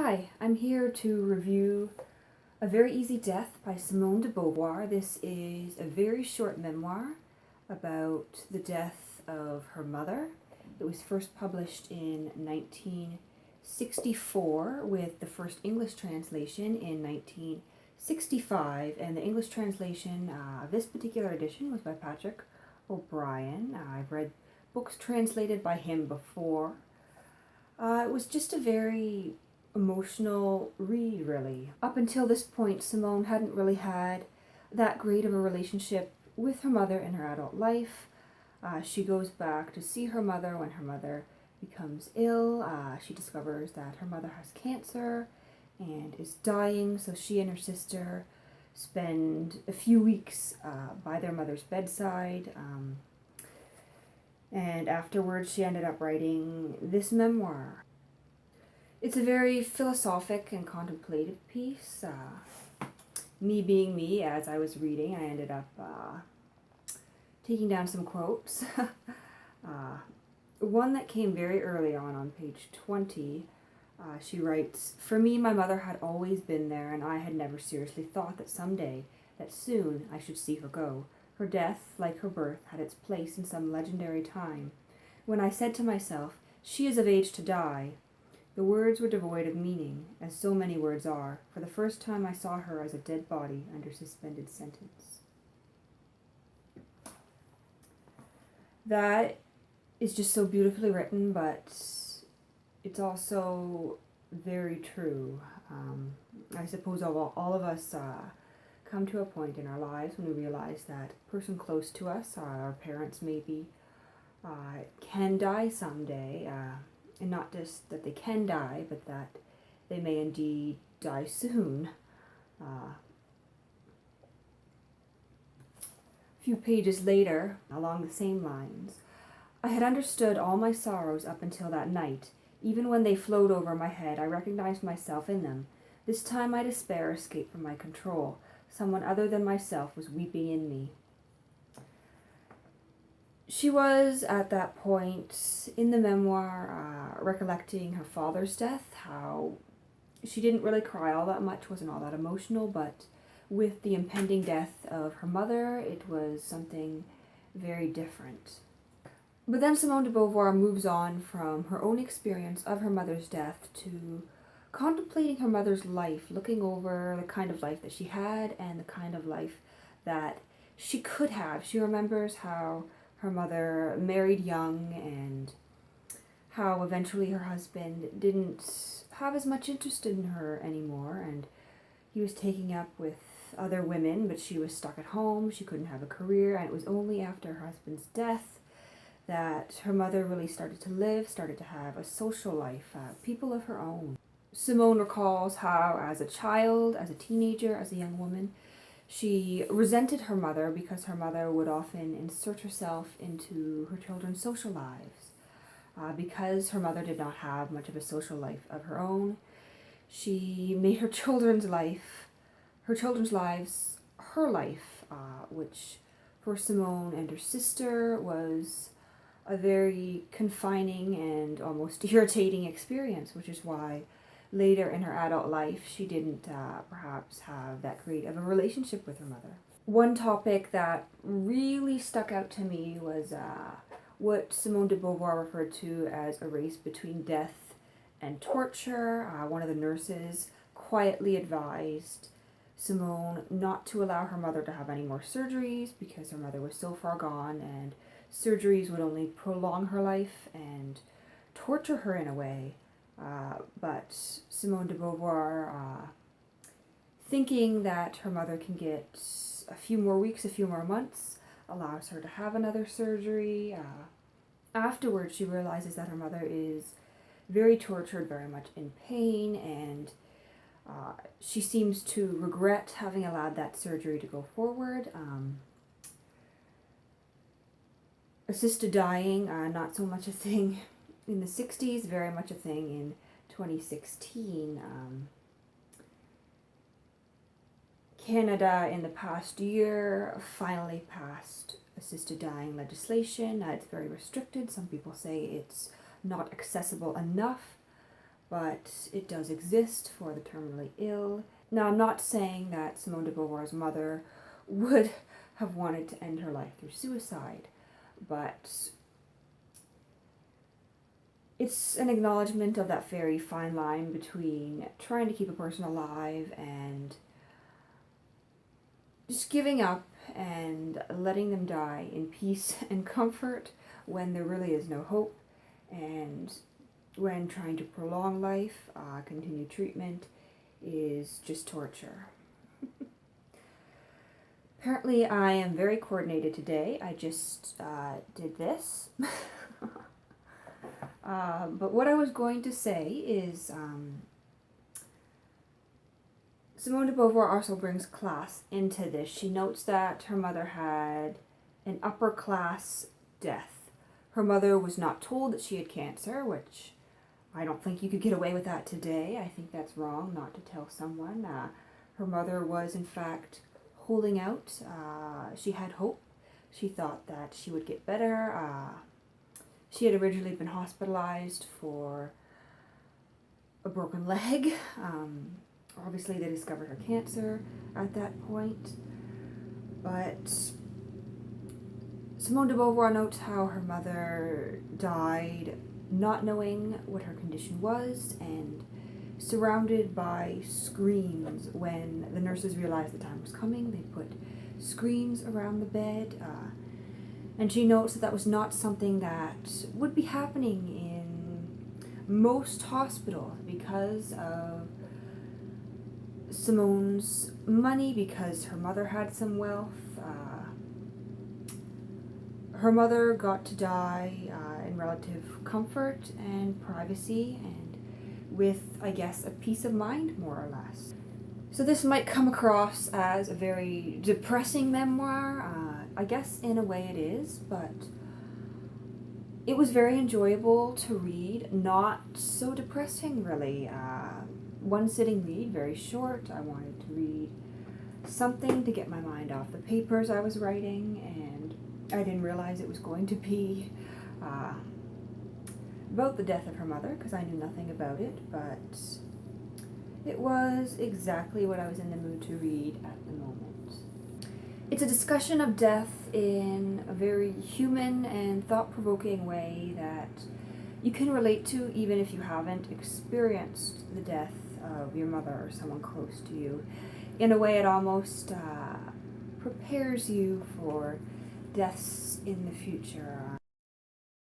Hi, I'm here to review A Very Easy Death by Simone de Beauvoir. This is a very short memoir about the death of her mother. It was first published in 1964 with the first English translation in 1965, and the English translation of this particular edition was by Patrick O'Brien. I've read books translated by him before. It was just a very emotional read, really. Up until this point, Simone hadn't really had that great of a relationship with her mother in her adult life. She goes back to see her mother when her mother becomes ill. She discovers that her mother has cancer and is dying, so she and her sister spend a few weeks by their mother's bedside. And afterwards, she ended up writing this memoir. It's a very philosophic and contemplative piece. Me being me, as I was reading, I ended up taking down some quotes. One that came very early on page 20, she writes, "For me, my mother had always been there, and I had never seriously thought that someday, that soon, I should see her go. Her death, like her birth, had its place in some legendary time. When I said to myself, 'She is of age to die,' the words were devoid of meaning, as so many words are. For the first time I saw her as a dead body under suspended sentence." That is just so beautifully written, but it's also very true. I suppose all of us come to a point in our lives when we realize that a person close to us, our parents maybe, can die someday, and not just that they can die, but that they may indeed die soon. A few pages later, along the same lines, "I had understood all my sorrows up until that night. Even when they flowed over my head, I recognized myself in them. This time my despair escaped from my control. Someone other than myself was weeping in me." She was, at that point in the memoir, recollecting her father's death, how she didn't really cry all that much, wasn't all that emotional, but with the impending death of her mother, it was something very different. But then Simone de Beauvoir moves on from her own experience of her mother's death to contemplating her mother's life, looking over the kind of life that she had and the kind of life that she could have. She remembers how her mother married young and how eventually her husband didn't have as much interest in her anymore, and he was taking up with other women, but she was stuck at home. She couldn't have a career, and it was only after her husband's death that her mother really started to live, started to have a social life, people of her own. Simone recalls how, as a child, as a teenager, as a young woman, she resented her mother because her mother would often insert herself into her children's social lives. Because her mother did not have much of a social life of her own, she made her children's lives, her life, which for Simone and her sister was a very confining and almost irritating experience, which is why later in her adult life she didn't perhaps have that great of a relationship with her mother. One topic that really stuck out to me was what Simone de Beauvoir referred to as a race between death and torture. One of the nurses quietly advised Simone not to allow her mother to have any more surgeries because her mother was so far gone, and surgeries would only prolong her life and torture her in a way. But Simone de Beauvoir, thinking that her mother can get a few more weeks, a few more months, allows her to have another surgery. Afterwards, she realizes that her mother is very tortured, very much in pain, and she seems to regret having allowed that surgery to go forward. Assisted dying, not so much a thing in the 60s, very much a thing in 2016. Canada in the past year finally passed assisted dying legislation. It's very restricted. Some people say it's not accessible enough, but it does exist for the terminally ill. Now, I'm not saying that Simone de Beauvoir's mother would have wanted to end her life through suicide, but it's an acknowledgement of that very fine line between trying to keep a person alive and just giving up and letting them die in peace and comfort when there really is no hope, and when trying to prolong life, continue treatment, is just torture. Apparently I am very coordinated today. I just did this. But what I was going to say is Simone de Beauvoir also brings class into this. She notes that her mother had an upper class death. Her mother was not told that she had cancer, which I don't think you could get away with that today. I think that's wrong not to tell someone. Her mother was in fact holding out. She had hope. She thought that she would get better. She had originally been hospitalized for a broken leg. Obviously, they discovered her cancer at that point. But Simone de Beauvoir notes how her mother died not knowing what her condition was and surrounded by screens. When the nurses realized the time was coming, they put screens around the bed. And she notes that that was not something that would be happening in most hospitals because of Simone's money, because her mother had some wealth. Her mother got to die in relative comfort and privacy and with, I guess, a peace of mind, more or less. So this might come across as a very depressing memoir. I guess in a way it is, but it was very enjoyable to read, not so depressing really. One sitting read, very short. I wanted to read something to get my mind off the papers I was writing, and I didn't realize it was going to be about the death of her mother, because I knew nothing about it, but it was exactly what I was in the mood to read at the moment. It's a discussion of death in a very human and thought-provoking way that you can relate to even if you haven't experienced the death of your mother or someone close to you. In a way, it almost prepares you for deaths in the future.